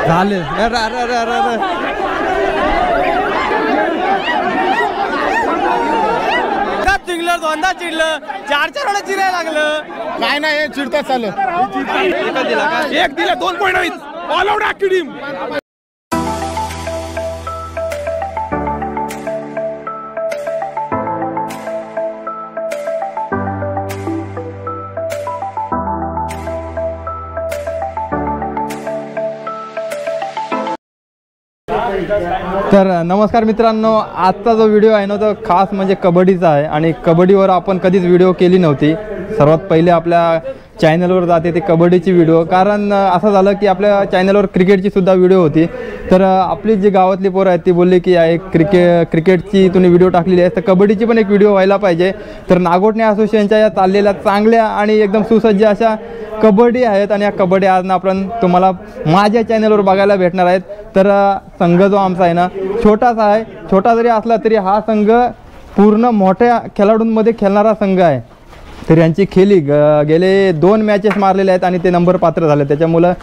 झाले चिडलं दोनदा चिडलं 4-4 वेळा चिरायला लागलं काय नाही चिडता चालू एक दिला 2 पॉइंट ऑल आउट अख्खी टीम. तर नमस्कार मित्रांनो, आजचा जो व्हिडिओ आहे ना तो खास म्हणजे कबड्डीचा आहे आणि कबड्डीवर आपण कधीच व्हिडिओ केली नव्हती. सर्वात पहिले आपल्या चॅनलवर जाते ती कबड्डीची व्हिडिओ, कारण असं झालं की आपल्या चॅनलवर क्रिकेटची सुद्धा व्हिडिओ होती. तर आपली जी गावातली पोरं आहेत ती बोलली की एक क्रिकेटची तुम्ही व्हिडिओ टाकलेली आहे तर कबड्डीची पण एक व्हिडिओ व्हायला पाहिजे. तर नागोठणे असोसिएशनच्या या चाललेल्या चांगल्या आणि एकदम सुसज्ज अशा कबड्डी आहेत आणि या कबड्डी आज आपण तुम्हाला माझ्या चॅनलवर बघायला भेटणार आहेत. तर संघ जो आमचा आहे ना छोटासा आहे, छोटा जरी असला तरी हा संघ पूर्ण मोठ्या खेळाडूंमध्ये खेळणारा संघ आहे. तर यांची खेळी गेले 2 मॅचेस मारलेले आहेत आणि ते नंबर पात्र झाले. त्याच्यामुळं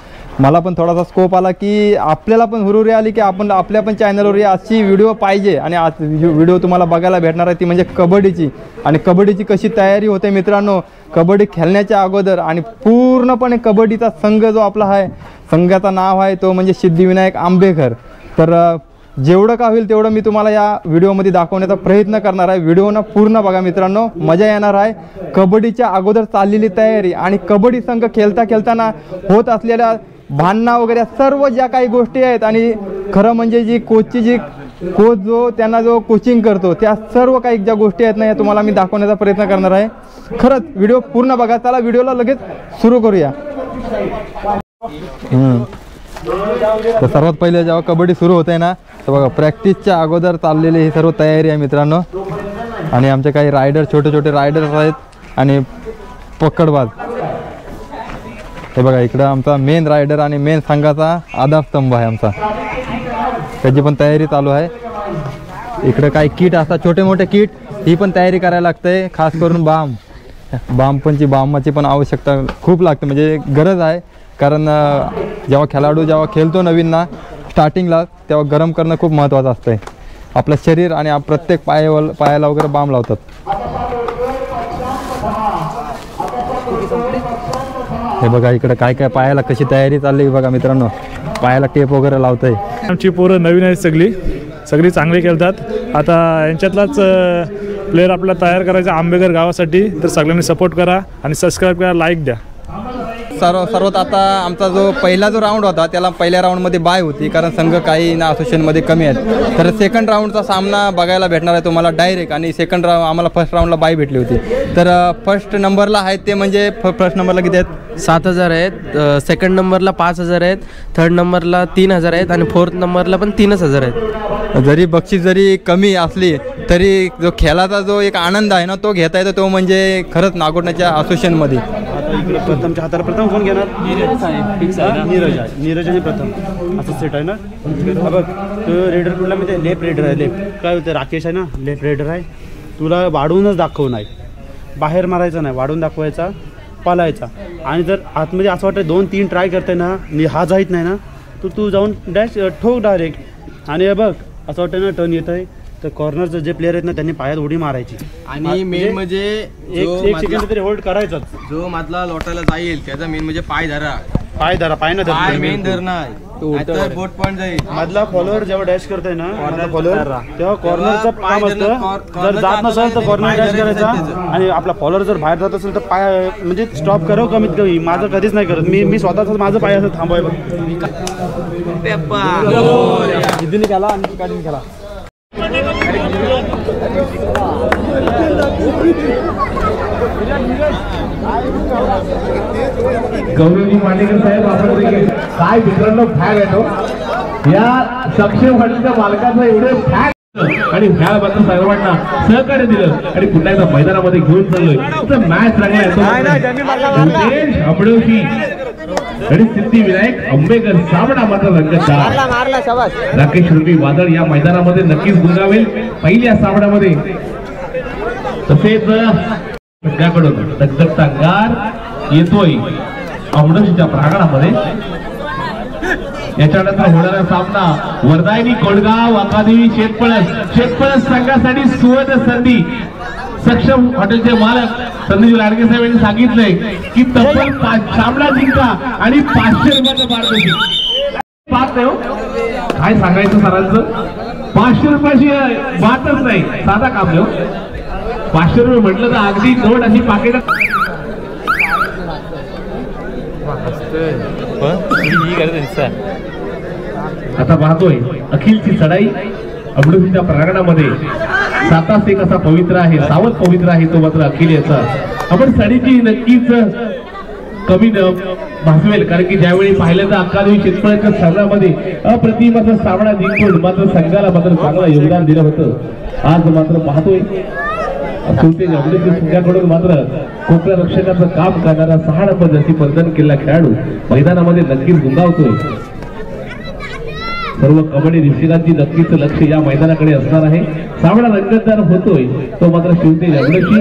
मला पण थोडासा स्कोप आला की आपल्याला पण हुरुरी आली की आपण आपल्या पण चॅनलवर अशी व्हिडिओ पाहिजे आणि आज व्हिडिओ तुम्हाला बघायला भेटणार आहे ती म्हणजे कबड्डीची. आणि कबड्डीची कशी तयारी होते मित्रांनो, कबड्डी खेळण्याच्या अगोदर आणि पूर्णपणे कबड्डीचा संघ जो आपला आहे, संघाचं नाव आहे तो म्हणजे सिद्धिविनायक आंबेकर. तर जेवढं का होईल तेवढं मी तुम्हाला या व्हिडिओमध्ये दाखवण्याचा प्रयत्न करणार आहे. व्हिडिओनं पूर्ण बघा मित्रांनो, मजा येणार आहे. कबड्डीच्या अगोदर चाललेली तयारी आणि कबड्डी संघ खेळताना होत असलेल्या भांडणं वगैरे सर्व ज्या काही गोष्टी आहेत आणि खरं म्हणजे जी कोचची कोच जो त्यांना जो कोचिंग करतो त्या सर्व काही ज्या गोष्टी आहेत ना या तुम्हाला मी दाखवण्याचा प्रयत्न करणार आहे. खरंच व्हिडिओ पूर्ण बघा. चला व्हिडिओला लगेच सुरू करूया. तर सर्वात पहिले जेव्हा कबड्डी सुरू होते ना तर बघा प्रॅक्टिसच्या अगोदर चाललेली ही सर्व तयारी आहे मित्रांनो. आणि आमचे काही रायडर छोटे छोटे रायडर्स आहेत आणि पकडबाज. हे बघा इकडं आमचा मेन रायडर आणि मेन संघाचा आधारस्तंभ आहे आमचा, त्याची पण तयारी चालू आहे. इकडं काही किट असतात छोटे मोठे किट, ही पण तयारी करायला लागते. खास करून बामाची पण आवश्यकता खूप लागते, म्हणजे गरज आहे. कारण जेव्हा खेळाडू खेळतो नवीन ना स्टार्टिंगला तेव्हा गरम करणं खूप महत्त्वाचं असतं. आपलं शरीर आणि प्रत्येक पायाला वगैरे बाम लावतात. हे बघा इकडे काय काय पायाला कशी तयारी चालली बघा मित्रांनो, पायाला टेप वगैरे लावतंय. आमची पोरं नवीन आहेत, सगळी चांगली खेळतात. आता यांच्यातलाच प्लेअर आपल्याला तयार करायचा आंबेकर गावासाठी. तर सगळ्यांनी सपोर्ट करा आणि सबस्क्राईब करा, लाईक द्या. सर्वात आता आमचा जो पहिला राऊंड होता त्याला पहिल्या राऊंडमध्ये बाय होती, कारण संघ काही ना असोसिएशनमध्ये कमी आहेत. तर सेकंड राऊंडचा सामना बघायला भेटणार आहे तुम्हाला डायरेक्ट. आणि सेकंड आम्हाला फर्स्ट राऊंडला बाय भेटली होती. तर फर्स्ट नंबरला आहेत ते म्हणजे फर्स्ट नंबरला किती आहेत? 7,000 आहेत. सेकंड नंबरला 5,000 आहेत. थर्ड नंबरला 3,000 आहेत आणि फोर्थ नंबरला पण 3,000 आहेत. जरी बक्षीस जरी कमी असली तरी जो खेळाचा जो एक आनंद आहे ना तो घेता येतो, तो म्हणजे खरंच नागोठण्याच्या असोसिएशनमध्ये. प्रथमच्या हाताला प्रथम कोण घेणार? नीरज आणि प्रथम असं सेट आहे ना. बघ तो रेडर कुठला मी ते लेफ्ट रेडर आहे. लेफ्ट काय होतं राकेश आहे ना, लेफ्ट रेडर आहे. तुला वाढवूनच दाखवू नाही, बाहेर मारायचा नाही, वाढून दाखवायचा, पालायचा. आणि जर आतमध्ये असं वाटतं 2-3 ट्राय करते ना हा जाईत नाही ना तर तू जाऊन डॅश ठोक डायरेक्ट. आणि बघ असं वाटतं ना टर्न येत आहे तर कॉर्नरचं जे प्लेअर आहेत ना त्यांनी पायात उडी मारायची. आणि मेन म्हणजे एक सेकंड तरी होल्ड करायचाच. जो मधला लोटायला जाईल त्याचा मेन म्हणजे पाय धरा मेन धरणार, बोट पण जाईल. मधला फॉलोअर जेव्हा डॅश करतोय ना फॉलोअर तेव्हा कॉर्नरचं काम असतं. जर जात नसेल तर कॉर्नर डॅश करायचा आणि आपला फॉलोअर जर बाहेर जात असेल तर पाय म्हणजे स्टॉप करावं कमीत कमी. माझं कधीच नाही करत मी स्वतःच माझं पाय असं थांबवाय. खेळा आणि काढून खेळा. गौरवजी मांडेकर साहेब आपण काय मित्रांनो फॅग येतो या सक्षम हॉटेलच्या मालकाचा एवढे फॅग आणि फॅग सर्वांना सहकार्य दिलं आणि पुन्हा एकदा मैदानामध्ये घेऊन चाललोय. मॅच चांगला येतो अमडोशी आणि सिद्धिविनायक आंबेकर सामना मात्र रंगतदार. राकेश रुबी वादळ या मैदानामध्ये नक्कीच गुंगावेल पहिल्या सामन्यामध्ये. तसेच संघाकडून दगदगचा अंगार येतोय अमृतच्या प्रांगणामध्ये। याच्यानंतर होणारा सामना वर्धायनी कोडगाव अकादमी शेतपळस संघासाठी सुवर्ण संधी। सक्षम हॉटेलचे मालक संदीप लाडके साहेब यांनी सांगितलंय की तब्बल सामना जिंका आणि 500 रुपयाचं पारितोषिक। बात नाही हो, काय सांगायचं सरांचं, 500 रुपयाची बातच नाही, साधा काम नाही हो। 500 रुपये म्हटलं तर अगदी नोट अशी पाकिट। आता पाहतोय अखिलची चढाई अमृतीच्या प्रांगणामध्ये। 7-1 असा पवित्र आहे, सावध पवित्र आहे तो मात्र अखिल याचा। आपण चढीची नक्कीच कमी भासवेल, कारण की ज्यावेळी पाहिलं तर अकादमी शेतकऱ्याच्या संघामध्ये अप्रतिम असा सामना जिंकून मात्र संघाला मात्र चांगलं योगदान दिलं होतं। आज मात्र पाहतोय संघाकडून मात्र कोकण रक्षकाचं काम करणारा 6 नंबर जशी प्रदान केलेला खेळाडू मैदानामध्ये नक्कीच गुंगावतोय। सर्व कबड्डी रसिकांची नक्कीच लक्ष या मैदानाकडे असणार आहे। सामना रंगतदार होतोय तो मात्र शिवतेज अवडशी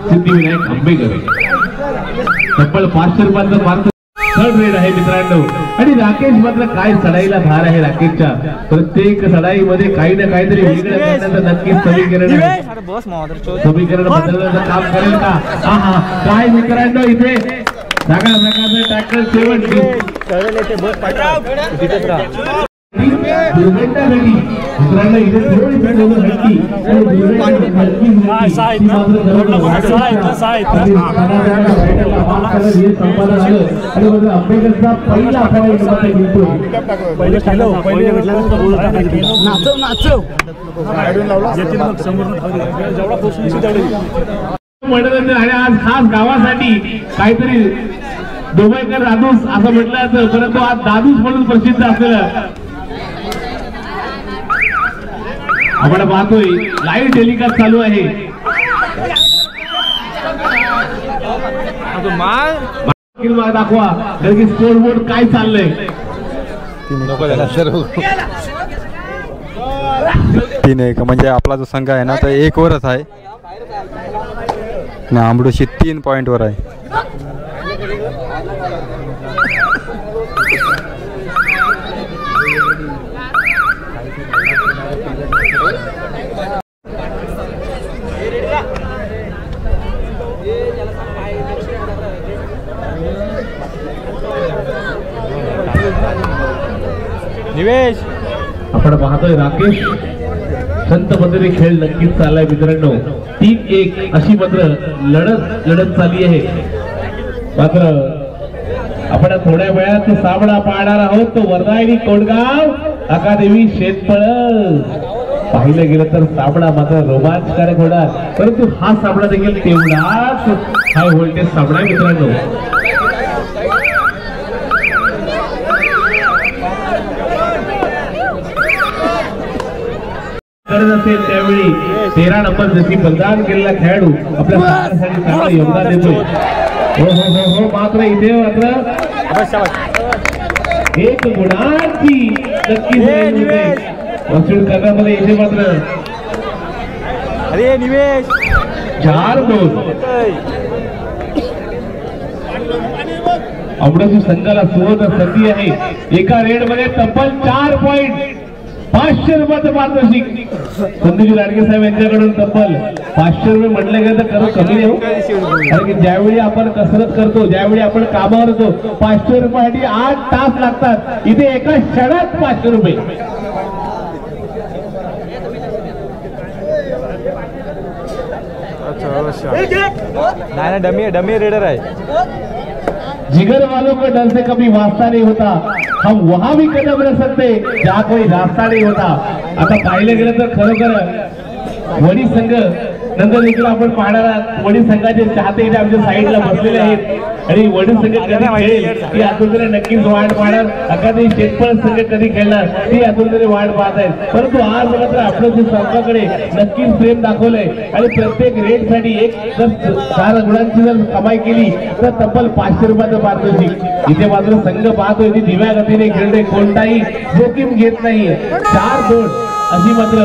सिद्धिविनायक आंबेकर। तब्बल 500 रुपयांचं पार्थ थर्ड रेड आहे मित्रांनो। आणि राकेश मात्र काय चढाईला धार आहे राकेशच्या। प्रत्येक चढाईमध्ये काही ना काहीतरी वेगळं करण्याचं नक्कीच समीकरण बदलण्याचं काम करेल का? हा काय मित्रांनो इथे सगळ्या प्रकारचं टॅकल सेवन मित्रांनो इथे थोडी हलकी संपादन आलं आणि म्हणजे आंबेडकरचा पहिला पॉईंट मध्ये मिळतो। मनोरंजन आणि आज खास गावासाठी काहीतरी डोंबईकर दादूस असं म्हटलं जातं, परंतु आज दादूस म्हणून प्रसिद्ध असलेलं आपण पाहतोय लाईव्ह टेलिकास्ट चालू आहे। दाखवा की स्कोर बोर्ड काय चाललंय। 3-1 म्हणजे आपला जो संघ आहे ना तो 1 वरच आहे आणि आंबडोशी 3 पॉइंटवर आहे। निवेश आपण पाहतोय राकेश संत मंदिरी खेळ नक्कीच चाललाय मित्रांनो। 3-1 अशी मात्र लढत चालली आहे। मात्र आपण थोड्या वेळात सामना पाहणार आहोत तो वर्धायनी कोडगाव अकादमी शेतपळस। पाहिलं गेलं तर सामना मात्र रोमांचकारक होणार, परंतु हा सामना देखील तेवढाच हाय व्होल्टेज सामना मित्रांनो। असेल त्यावेळी 13 नंबर जशी प्रदान केलेला खेळाडू आपल्या संघासाठी चांगलं योगदान देतोय। हो मात्र इथे मात्र 1 गुणाची नक्की वसूल करण्यामध्ये इथे मात्र 4-2 अमृतसर संघाला सुवर्ण संधी आहे। एका रेड मध्ये तब्बल 4 पॉइंट 500 रुपयाचं पारितोषिक संदीप लाडके साहेब यांच्याकडून। तब्बल 500 रुपये म्हटले गेलं तर खरं कमी नाही, कारण की ज्यावेळी आपण कसरत करतो, ज्यावेळी आपण कामावर होतो 500 रुपयासाठी 8 तास लागतात, इथे एका क्षणात 500 रुपये। नाही डमी रेडर आहे। जिगर वालों को डर से कभी वास्ता नहीं होता, हम वहां भी कदम रख सकते जहाँ कोई रास्ता नहीं होता। आता पाहिलं गेलं तर खरोखर वडी संघ नंतर देखील आपण पाहणार वडी संघाचे चाहते इथे आमच्या साईडला बसलेले आहेत आणि वडी संघ कधी खेळेल ती आतून नक्कीच वाट पाहणार। अकादमी शेतपळस संघ कधी खेळणार ती आतून वाट पाहत आहेत, परंतु आज मात्र आपलं संघाकडे नक्कीच प्रेम दाखवलंय आणि प्रत्येक रेडसाठी एक जर 4 गुणांची जर कमाई केली तर तब्बल 500 रुपयाचं पारितोषिक। इथे मात्र संघ पाहतोय ती दिव्या गतीने खेळतोय, कोणताही जोखीम घेत नाही। 4-2 अशी मात्र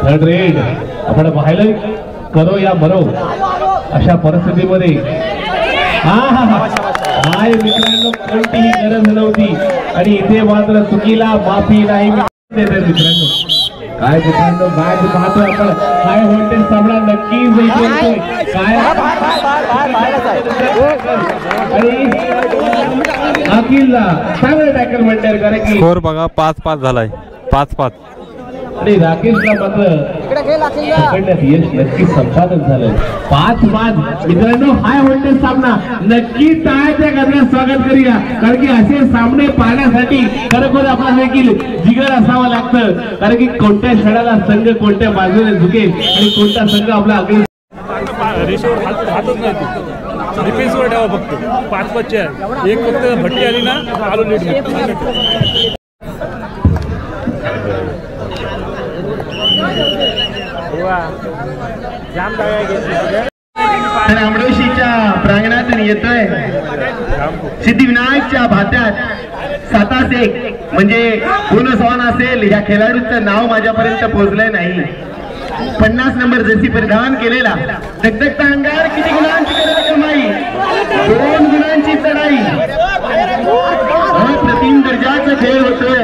थर्ड रेड आपण पाहिलं करो या मरो अशा परिस्थितीमध्ये काय मित्रांनो कोणतीही गरज नव्हती आणि इथे मात्र चुकीला माफी नाही मित्रांनो. काय मित्रांनो मॅच पाहतोय आपण काय व्होल्टेज सामना नक्कीच जिंकतोय काय आणि अखिलला चांगलं टॅकल म्हणणार कारण की स्कोर बघा 5-5 झालाय 5-5 आणि राकेशला मात्र पकडण्यात यश नक्कीच संपादन झालं 5-5. मित्रांनो हाय व्होल्टेज सामना नक्कीच टाळ्याच्या गजरात स्वागत करूया कारण की असे सामने पाहण्यासाठी खरोखर आपला देखील जिगर असावं लागतं कारण की कोणत्या क्षणाला संघ कोणत्या बाजूने झुकेल आणि कोणता संघ आपला अगदी रेषेवर हातच नाही डिफेन्सवर ठेवा फक्त 5-5 आहे. एक फक्त भट्टी आली ना आलो नीट. आमडोशीच्या प्रांगणातून येतोय सिद्धिविनायकच्या भात्यात 7-1 म्हणजे बोनस ऑन असेल. या खेळाडूचं नाव माझ्यापर्यंत पोहोचलंय नाही. 50 नंबर जर्सी परिधान केलेला दगदगता अंगार किती गुणांची कमाई 2 गुणांची चढाई अप्रतिम दर्जाचा खेळ होतोय.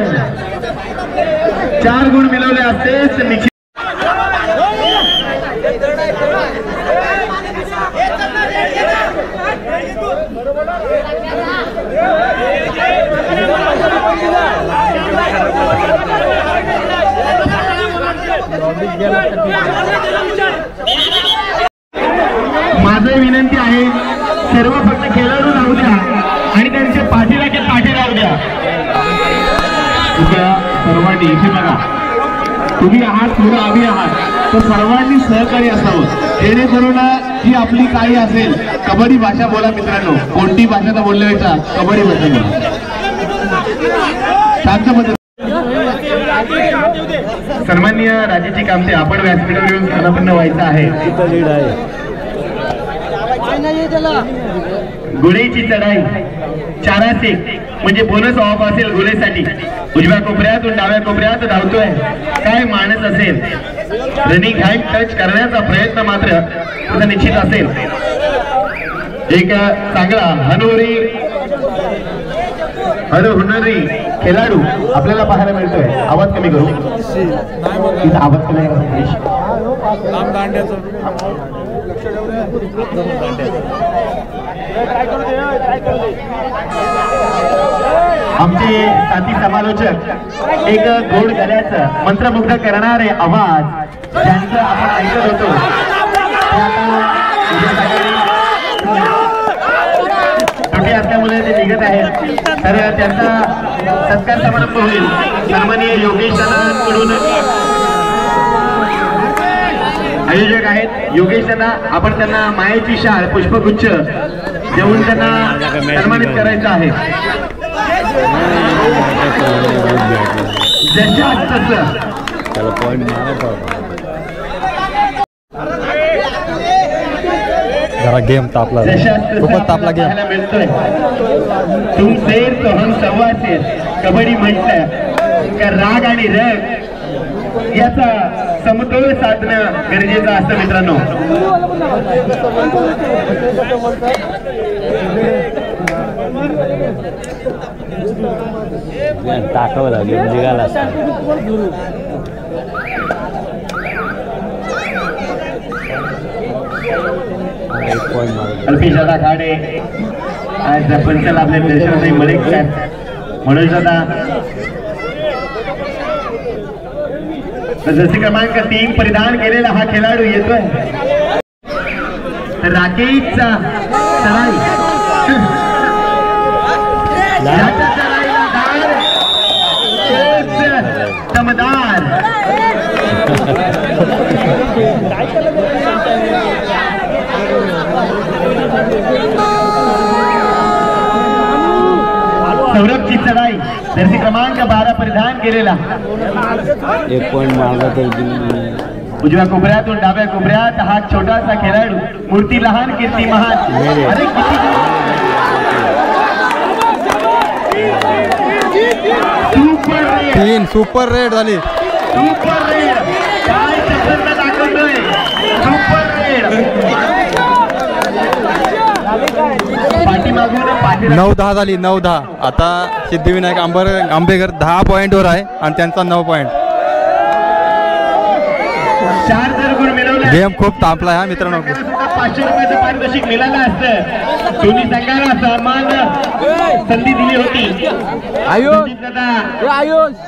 4 गुण मिळवले असतेच निश्चित माझं विनंती आहे सर्व फक्त खेळाडू राहू द्या आणि त्यांचे पाठीला पाठी राहू द्या. सर्वांनी इथे बघा तुम्ही आहात थोडं आम्ही आहात तर सर्वांनी सहकार्य असावं जेणेकरून जी आपली काही असेल कबड्डी भाषा बोला मित्रांनो. कोणती भाषा तर बोलण्याचा कबड्डी भाषा बोला शांत. सन्माननीय राजेची कामते आपण व्यासपीठावर येऊन स्थानापन्न व्हायचं आहे. गुळेची चढाई 4-1 म्हणजे बोनस ऑफ असेल गुळेसाठी. उजव्या कोपऱ्यातून डाव्या कोपऱ्यात धावतोय काय माणूस असेल. रनिंग हँड टच करण्याचा प्रयत्न मात्र तुझा निश्चित असेल. एक चांगला हुनरी खेळाडू आपल्याला पाहायला मिळतोय. आवाज कमी करू इथं आवाज कमी आमचे साथी समालोचक एक गोड गळ्याचं मंत्रमुग्ध करणारे आवाज ज्यांचं आपण ऐकत होतो छोटे असल्यामुळे ते निघत आहेत तर त्यांचा सत्कार समारंभ होईल. सन्माननीय योगेश कडून आयोजक आहेत योगेश दादा. आपण त्यांना मायेची शाल पुष्पगुच्छ देऊन त्यांना सन्मानित करायचं आहे. जरा गेम तापला खूपच तापला गेम मिळतोय. तुमचे तो हम सव्वाचे कबड्डी म्हटलं का राग आणि रग याचा समतोल साधणं गरजेचं असतं मित्रांनो. टाकावं लागेल जिगाला अल्पिशादा खाडे आज पंचाला आपले दर्शनाचे मलिक म्हणून सुद्धा जसे क्रमांक 3 परिधान केलेला हा खेळाडू येतोय. राकेशचा चढाई दमदार सौरभची चढाई जर्सी क्रमांक 12 परिधान केलेला 1 पॉइंट मागला तर उजव्या कोपऱ्यातून डाव्या कोपऱ्यात हा छोटासा खेळाडू मूर्ती लहान कीर्ती महान. अरे तीन सुपर रेड झाली. सुपर रेड काय दाखवतोय सुपर रेड 9-10 झाली 9-10. आता सिद्धिविनायक आंबेकर 10 पॉईंटवर आहे आणि त्यांचा 9 पॉईंट. 4 जर गुण मिळवले गेम खूप तापला हा मित्रांनो. 500 रुपयाचं पारितोषिक मिळालं असतं. दोन्ही संघाला समान संधी दिली होती.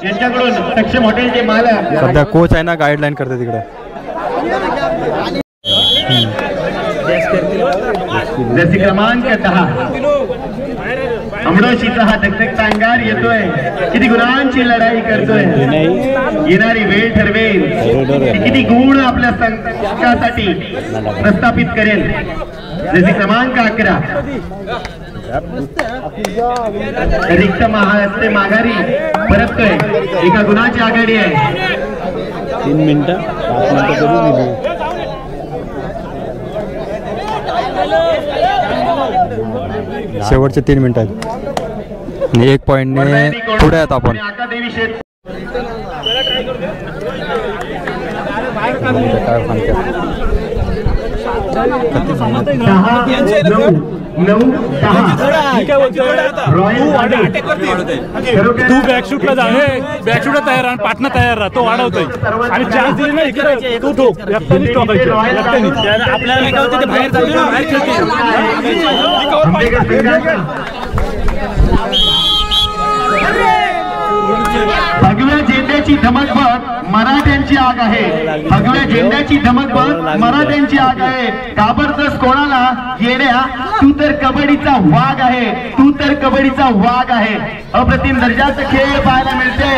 यांच्याकडून सक्षम हॉटेलचे मालक सध्या कोच आहे ना गाईडलाईन करते तिकडे. जर्सी क्रमांक 10 अमडोशीचा हा धकधकता अंगार येतोय. किती गुणांची लढाई करतोय. येणारी वेळ ठरवेल किती गुण आपल्या संघासाठी प्रस्थापित करेल. जर्सी क्रमांक 11 रिक्त महाराष्ट्र माघारी परततोय. एका गुणाची आघाडी आहे. 3 मिनिटं 5 मिनिटं करून दिली. शेवटचे 3 मिनिटं आहेत आणि 1 पॉईंटने पुढे आहेत आपण. तू बॅकशूटला जा. बॅकशूटला तयार आणि पाटणा तयार राहा. तो वाढवतोय आणि चान्स दिले ना इकडे तू ठोक. एकट्यानेच ठोकायचं. आपल्याला बाहेर भगव्या झेंड्याची धमक बघ मराठ्यांची आग आहे. भगव्या झेंड्याची धमक बघ मराठ्यांची आग आहे. घाबरतोस कोणाला येड्या. तू तर कबड्डीचा वाघ आहे. तू तर कबड्डीचा वाघ आहे. अप्रतिम दर्जाचा खेळ पाहायला मिळते.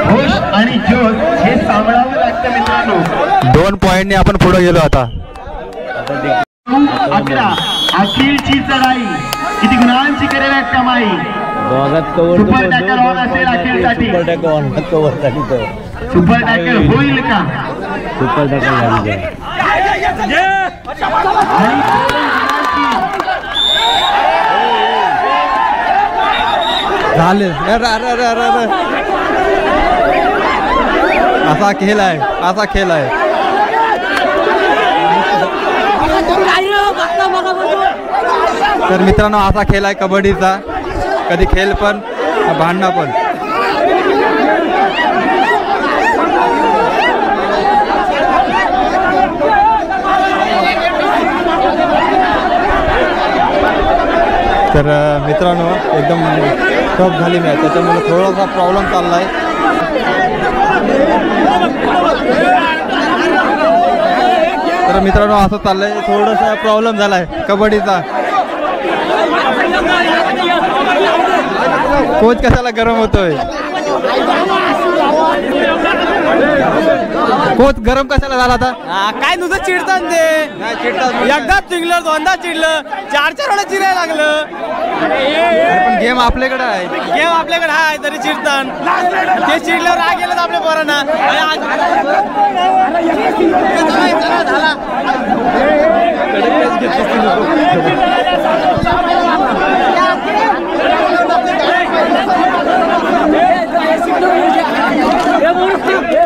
होश आणि जोश हे सांभाळावं लागतं मित्रांनो. 2 पॉईंटने आपण पुढे गेलो आता. 11 अखिलची चढाई. किती गुणांची करेल कमाई. दोघात कव्हर सुपर टॅकर होणार असेल अखिलसाठी. सुपर टॅकर झाली तर सुपर टॅकर होईल का. सुपर टॅकर झाली झाले. असा खेळ आहे. असा खेळ आहे. तर मित्रांनो असा खेळ आहे कबड्डीचा. कधी खेळ पण भांडणं पण. तर मित्रांनो एकदम टफ झाली मॅच. त्याच्यामुळे थोडासा प्रॉब्लेम चालला आहे. तर मित्रांनो असं चाललंय. थोडासा प्रॉब्लेम झालाय कबड्डीचा. कोच कशाला गरम होतोय. कोच गरम कशाला झाला आता. काय नुसतं चिडतात ते. एकदाच चिडलं 2दा चिडलं 4 वेळा चिरायला लागलं. पण गेम आपल्याकडे आहे. गेम आपल्याकडे आहे तरी चिडतात. ते चिडल्यावर राग गेलं आपल्या पोरांना.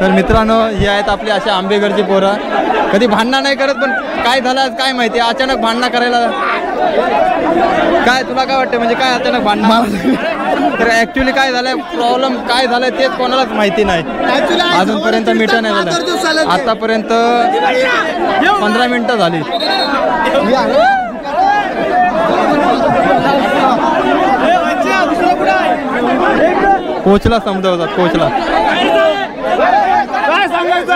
तर मित्रांनो हे आहेत आपली अशा आंबेघरची पोरं. कधी भांडणं नाही करत पण काय झालं काय माहिती अचानक भांडणं करायला. काय तुला काय वाटतं म्हणजे काय अचानक भांडणं. तर ऍक्च्युली काय झालंय प्रॉब्लेम काय झालंय तेच कोणालाच माहिती नाही. अजूनपर्यंत मिटं नाही झालं. आतापर्यंत 15 मिनिटं झाली. कोचला समजावतात. कोचला काय सांगायचं.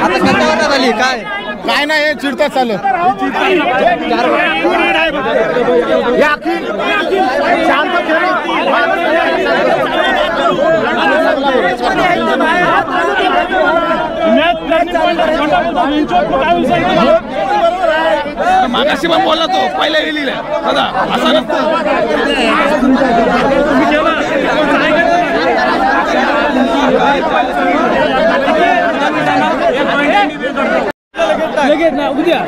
आता कशावर झाली काय काय नाही हे चिडतात चाललं. शांत मागाशी पण बोलला तो पहिल्या वेळीला दादा असं नसतं. लगेच ना उद्या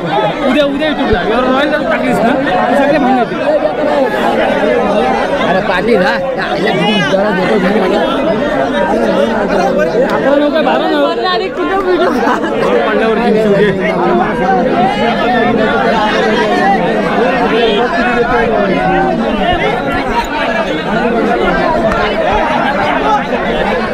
उद्या उद्या युट्यूबला रॉयल टाकलीस ना सगळे म्हणत अरे पाटील हा आपण लोक भारण आणि कुठे व्हिडिओ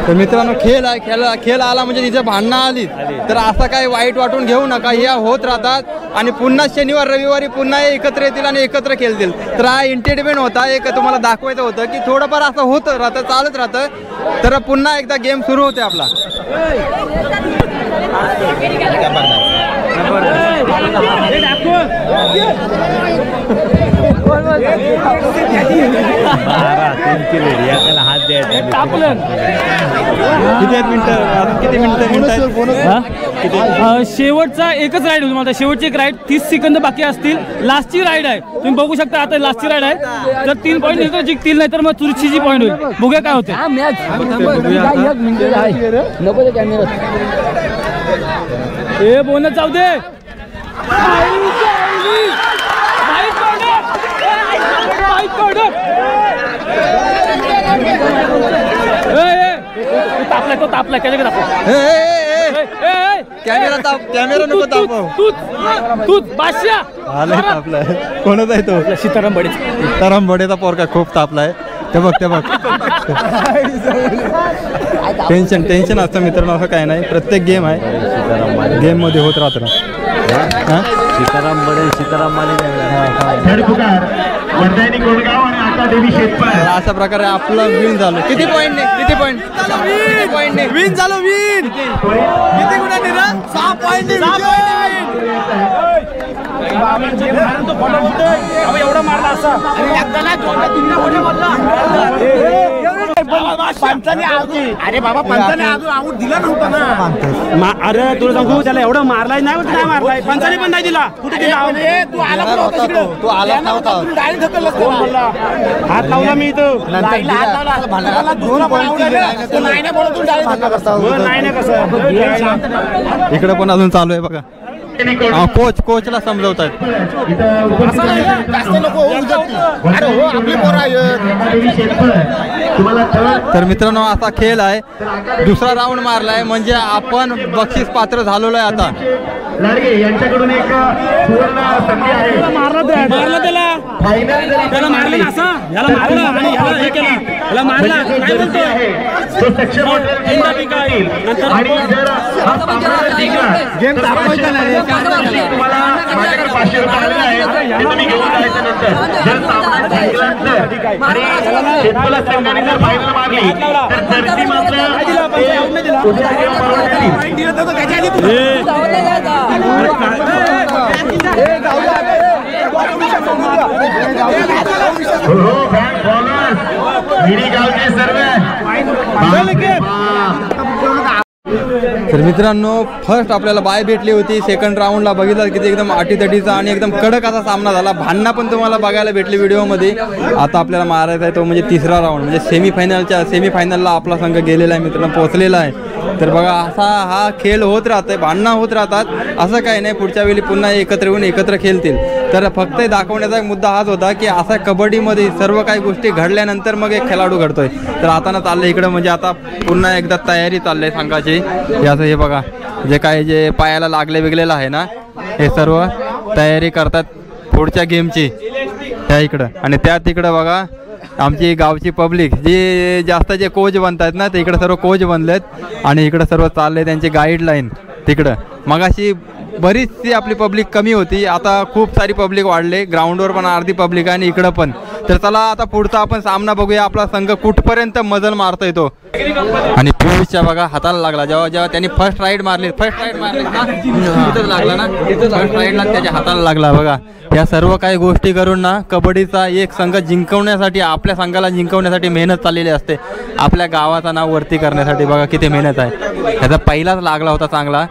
तर मित्रांनो खेळ आला म्हणजे तिथे भांडणं आली तर असं काही वाईट वाटून घेऊ नका. या होत राहतात आणि पुन्हा शनिवार रविवारी पुन्हा एकत्र येतील आणि एकत्र खेळतील. तर हा एंटरटेनमेंट होता, एक तुम्हाला दाखवायचं होतं की थोडंफार असं होतं राहतं, चालत राहतं. तर पुन्हा एकदा गेम सुरू होते आपला. हात द्यायचा शेवटचा एकच राईड होतो माझा. शेवटची एक राईड 30 सेकंद बाकी असतील. लास्टची राईड आहे, तुम्ही बघू शकता. आता लास्टची राईड आहे, तर 3 पॉईंट तर जिंकतील, नाही तर मग चुरशीची पॉईंट होईल. बघूया काय होते. हे बोनस जाऊ दे. तो तापलाय कॅमेरा नको तापव. तूच बादशा आलाय तापलाय. कोणाचा आहे तो? सीताराम बडेचा पोरका खूप तापलाय. ते बघ टेन्शन असतं मित्रांनो. असं काय नाही, प्रत्येक गेम आहे, गेम मध्ये होत राहतं ना. सीताराम बडे सीताराम अशा प्रकारे आपलं विन झालं. किती पॉईंट विन झालं. विन किती गुणांनी ना? 6 पॉईंट. एवढा मारला असा अरे बाबा पंचाने आऊट दिला नव्हता ना. अरे तुला सांगू त्याला एवढं मारलाय नाही काय मारलाय. पंचाने पण नाही दिला. कुठे दिला? तू आला नव्हता. हात लावला मी इथं. नाही ना कसं इकडे पण अजून चालू आहे बघा. कोचला समजवतात. तर मित्रांनो असा खेळ आहे. दुसरा राऊंड मारलाय म्हणजे आपण बक्षीस पात्र झालेलो आहे. आता यांच्याकडून एक सुवर्ण संधी आहे. मारला त्याला मारलं असं. याला मारलं आणि याला हे केलं. याला मारला नाही बोलतोय. तो सक्षम आणि जर हा सामना जिंकला गेम थांबवायचा नाही. तुम्हाला माझ्याकडे 500 रुपये आलेले आहेत, ते तुम्ही घेऊन जायचं नंतर. जर सामना जिंकला तर आणि शेतकऱ्याला संघाने जर फायनल मारली तर जर्सी मात्र गावचे सर्व. तर मित्रांनो फर्स्ट आपल्याला बाय भेटली होती. सेकंड राऊंडला बघितलं किती एकदम अटीतटीचा आणि एकदम कडक असा सामना झाला. भांडणं पण तुम्हाला बघायला भेटली व्हिडिओमध्ये. आता आपल्याला मारायचा आहे तो म्हणजे तिसरा राऊंड, म्हणजे सेमीफायनलला आपला संघ गेलेला आहे मित्रांनो, पोहोचलेला आहे. तर बघा असा हा खेळ होत राहतोय, भांडणं होत राहतात. असं काही नाही, पुढच्या वेळी पुन्हा एकत्र येऊन एकत्र खेळतील. तर फक्त दाखवण्याचा एक मुद्दा हाच होता की असा कबड्डीमध्ये सर्व काही गोष्टी घडल्यानंतर मग एक खेळाडू घडतोय. तर आता ना चाललंय इकडं, म्हणजे आता पुन्हा एकदा तयारी चालली आहे संघाची. याचं हे बघा जे पायाला लागले बिगलेलं आहे ना, हे सर्व तयारी करतात पुढच्या गेमची त्या इकडं. आणि त्या तिकडं बघा आमची गावची पब्लिक जी जास्त जे कोच बनतात ना, ते इकडं सर्व कोच बनलेत आणि इकडं सर्व चालले त्यांची गाईडलाईन तिकडं. मगाशी बरीचशी आपली पब्लिक कमी होती, आता खूप सारी पब्लिक वाढले. ग्राउंडवर पण अर्धी पब्लिक आहे आणि इकडं पण. तर चला आता पुढचा आपण सामना बघूया, आपला संघ कुठपर्यंत मजल मारतोय तो. आणि पियुषच्या बघा हाताला लागला जेव्हा त्यांनी फर्स्ट राईड मारली ना, तिथंच लागला ना, फर्स्ट राईडला त्याच्या हाताला लागला. बघा या सर्व काही गोष्टी करून ना कबड्डीचा एक संघ जिंकवण्यासाठी, आपल्या संघाला जिंकवण्यासाठी मेहनत चाललेली असते. आपल्या गावाचं नाव वरती करण्यासाठी बघा किती मेहनत आहे. त्याचा पहिलाच लागला होता चांगला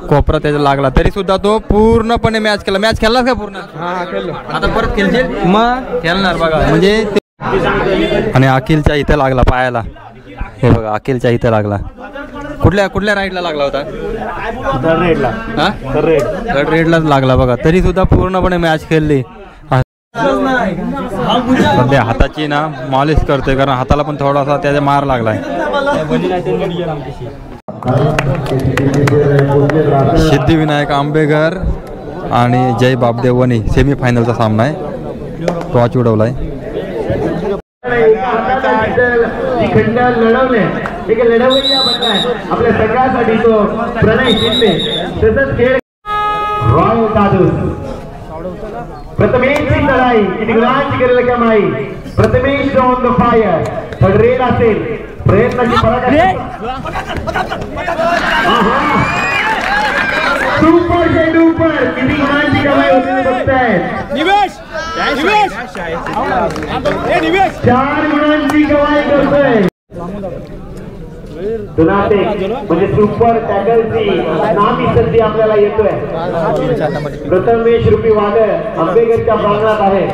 कोपरा, त्याचा लागला तरी सुद्धा तो पूर्णपणे मॅच खेळलास का पूर्ण? आता परत खेळशील मग खेळणार बघा. म्हणजे आणि अखिलच्या इथं लागला पायाला, हे बघा अखिलच्या इथं लागला. कुठल्या राईडला लागला होता? थर्ड रेडला. हा थर्ड रेडलाच लागला बघा. तरी सुद्धा पूर्णपणे मॅच खेळली. सध्या हाताची ना मालिश करतोय कारण हाताला पण थोडासा त्याचा मार लागलाय. सिद्धिविनायक आंबेकर आणि जय बापदेव वनी सेमीफायनलचा सामना आहे. टॉच उडवलाय. आपल्या सगळ्यासाठी तो प्रणय शिंदे तसंच खेळ रॉयल दादू प्रथमेशची लढाई किती गुणांची करेल कमाई. Prathamesh on the fire. Third red असेल प्रयत्नाची सुपर डुपर किती गुणांची कमाई होते बघताय. 4 गुणांची कमाई करतोय. म्हणजे सुपर टॅकलची नामी संधी आपल्याला येतोय. प्रथमेश रूपी वादळ आंबेकरच्या प्रांगणात आहे.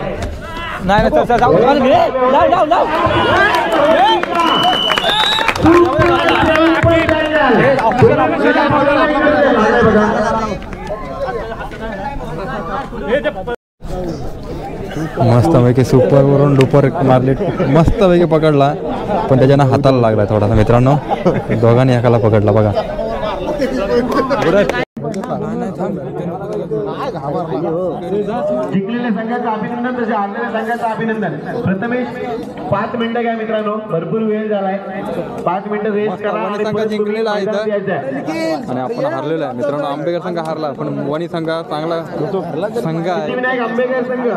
मस्तपैकी सुपर वरून डुपर मारले. मस्तपैकी पकडला पण त्याच्यानं हाताला लागला थोडासा. मित्रांनो दोघांनी एकाला पकडला बघा. जिंकलेल्या संघाचं अभिनंदन तसे हारलेल्या संघाचं अभिनंदन. प्रथमेश 5 मिनिटं घ्या मित्रांनो. भरपूर वेळ झालाय. 5 मिनिटं रेस्ट करा. संघ जिंकलेला आहे आणि आपण हारलेला आहे मित्रांनो. आंबेकर संघ हारला पण वनी संघ चांगला संघ आहे. सिद्धिविनायक आंबेकर संघ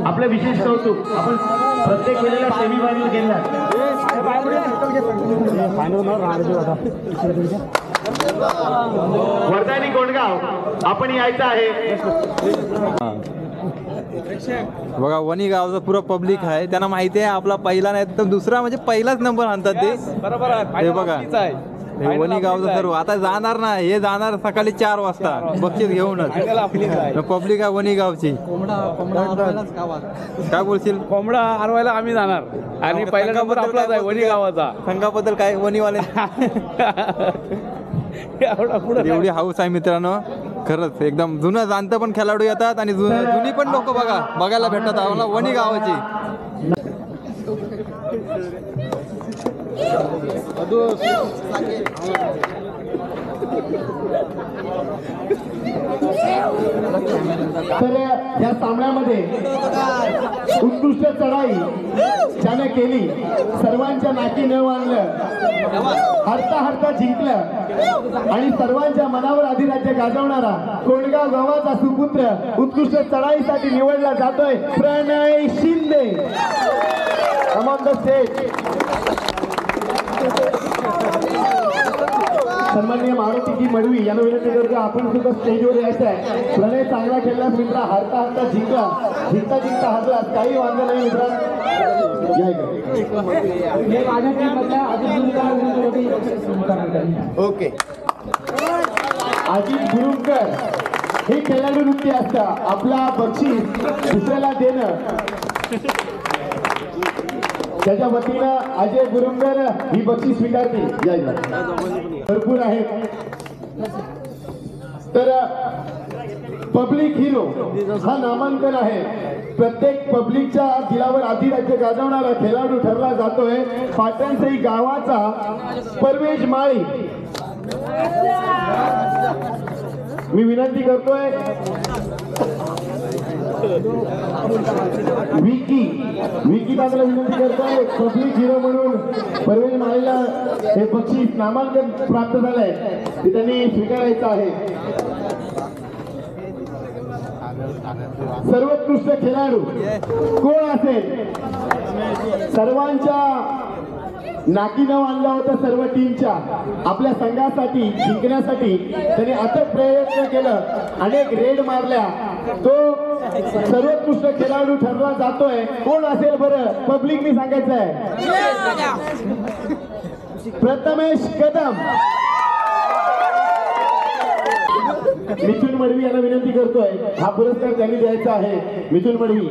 आपलं विशेष कौतुक. आपण प्रत्येक वेळेला सेमीफायनल गेला. वर्धानी कोंडगाव आपण यायचं आहे. बघा वनी गावचं पुरं पब्लिक आहे. त्यांना माहिती आहे आपला पहिला नाही तर दुसरा म्हणजे पहिलाच नंबर आणतात ते. हे बघा हे वनी गावचं सर्व आता जाणार ना. हे जाणार सकाळी 4 वाजता बक्षीस घेऊनच. पब्लिक आहे वनी गावची. काय बोलशील? कोंबडा हरवायला आम्ही जाणार आणि पहिला नंबर आपलाच आहे वणी गावाचा. संघाबद्दल काय वनीवाले एवढी हाऊस आहे मित्रांनो. खरंच एकदम जुनं जाणतं पण खेळाडू येतात आणि जुनी पण लोक बघायला भेटतात आम्हाला वनी गावाची. तर या सामन्यामध्ये उत्कृष्ट चढाई ज्याने केली. सर्वांच्या नाकी न आणलं. हरता हरता जिंकलं आणि सर्वांच्या मनावर अधिराज्य गाजवणारा कोंडगाव गावाचा सुपुत्र उत्कृष्ट चढाईसाठी निवडला जातोय Pranay Shinde. On the stage. सन्माननीय मारुतीजी मडवी यांना विनंती करतो आपण सुद्धा स्टेजवर यायचं आहे. प्रणय चांगला खेळलास मित्रा. हरता हरता जिंकला. जिंकता हरलास. काही वांधा नाही मित्रा. ओके. अजित गुरुंकर हे खेळाडू नृत्य असतात. आपला बक्षीस दुसऱ्याला देणं त्याच्या वतीनं अजय गुरुंकर ही बक्षीस स्वीकारते. भरपूर आहेत. तर पब्लिक हिरो हा नामांकन आहे. प्रत्येक पब्लिकच्या दिलावर अधिराज्य गाजवणारा खेळाडू ठरला जातोय पाटणसई गावाचा परवेश माळी. मी विनंती करतोय विकी दादाला विनंती करतोय पब्लिक हिरो म्हणून परवेश माळीला हे बक्षीस नामांकन प्राप्त झालंय ते त्यांनी स्वीकारायचं आहे. सर्वोत्कृष्ट खेळाडू कोण असेल? सर्वांच्या नाकी नाव आणलं होतं. सर्व टीमच्या आपल्या संघासाठी जिंकण्यासाठी त्यांनी अथक प्रयत्न केलं. अनेक रेड मारल्या. तो सर्वोत्कृष्ट खेळाडू ठरला जातोय. कोण असेल बरं? पब्लिकनी सांगायचं आहे. प्रथमेश कदम. मिथुन मडवी यांना विनंती करतोय हा पुरस्कार त्यांनी द्यायचा आहे. मिथुन मडवी.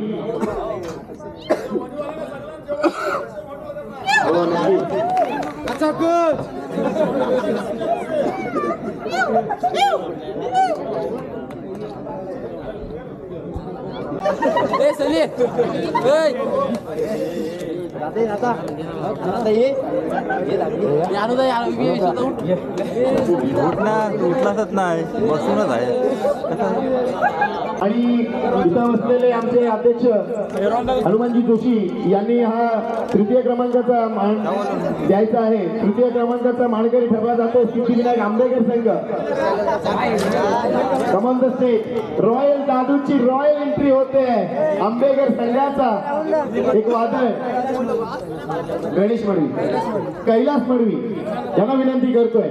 उठलाच नाही, बसूनच आहे. आणि इथं बसलेले आमचे अध्यक्ष हनुमानजी जोशी यांनी हा तृतीय क्रमांकाचा मान द्यायचा आहे. तृतीय क्रमांकाचा मानकरी ठरला जातो Siddhivinayak Ambekar Sangh. Come on the stage. Royal दादूची रॉयल एंट्री होते आंबेकर संघाचा एक वादळ गणेश मडवी, कैलास मडवी यांना विनंती करतोय.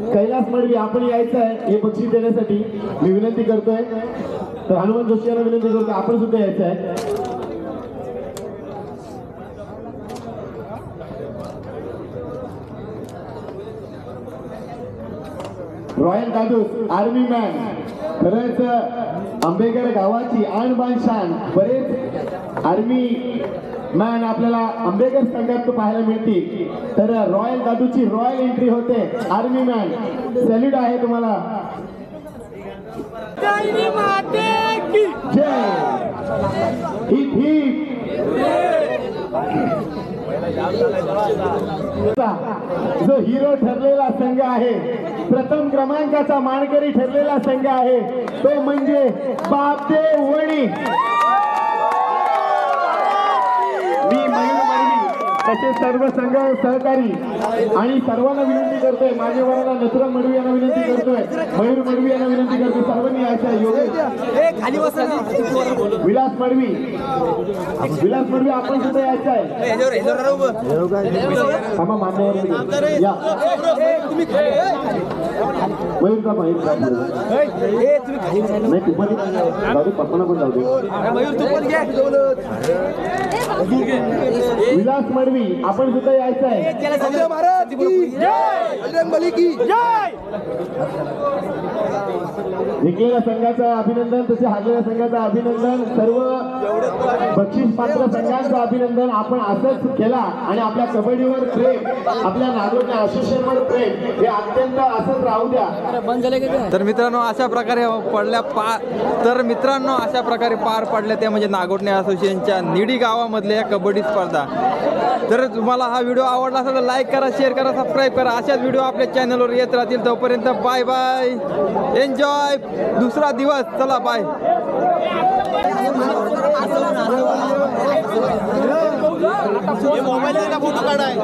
कैलास मडवी आपण यायचं आहे हे बक्षीस देण्यासाठी मी विनंती करतोय. तर हनुमान जोशी यांना विनंती करतोय आपण सुद्धा यायचं आहे. रॉयल दादू आर्मी मॅन, खरंच आंबेकर गावाची आणबाण शान. बरेच आर्मी मॅन आपल्याला आंबेकर संघात पाहायला मिळतील. तर रॉयल दादूची रॉयल एंट्री होते. आर्मी मॅन सॅल्यूट आहे तुम्हाला. जय हिप हिप. जो हिरो ठरलेला संघ आहे, प्रथम क्रमांकाचा मानकरी ठरलेला संघ आहे तो म्हणजे बापदेव वणी. मी मयूर मडवी तसे सर्व संघ सहकारी आणि सर्वांना विनंती करतोय. माझे वराला नथुराम मडवी यांना विनंती करतोय, मयूर मडवी यांना विनंती करतोय. सर्वांनी यायचं योगेश विलास मडवी, विलास मडवी आपण सुद्धा यायचं आहे. आम्हा मान्यवर या मयूर का माहीत नाही तुम्हाला जाऊ दे, पप्पांना पण जाऊ दे. विलास मडवी आपण सुद्धा यायचं आहे. जिंकलेल्या संघाचं अभिनंदन, तसे हारलेल्या संघाचं अभिनंदन, सर्व बक्षीस पात्र संघांचं अभिनंदन. आपण असंच केला आणि आपल्या कबड्डीवर प्रेम, आपल्या नागोठणे असोसिएशनवर प्रेम हे अत्यंत असंच राहू द्या. तर मित्रांनो अशा प्रकारे अशा प्रकारे पार पडल्या त्या म्हणजे नागोठणे असोसिएशनच्या निडी गावामधल्या कबड्डी स्पर्धा. तर तुम्हाला हा व्हिडिओ आवडला असेल तर लाईक करा, शेअर करा, सबस्क्राईब करा. अशाच व्हिडिओ आपल्या चॅनलवर येत राहतील. तोपर्यंत बाय बाय, एन्जॉय दुसरा दिवस. चला बाय. फोटो काढाय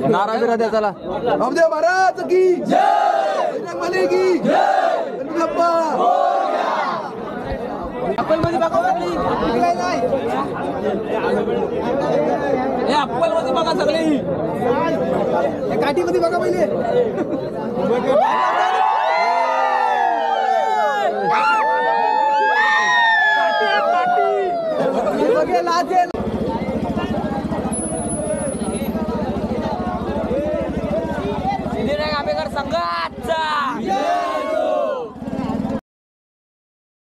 नारा बिरा द्या. चला रामदेव महाराज की जय, बजरंगबली की जय, गणपती अप्पल मध्ये बघा सगळे, काठी मध्ये बघा पहिले. सिद्धिविनायक आंबेकर संघाचा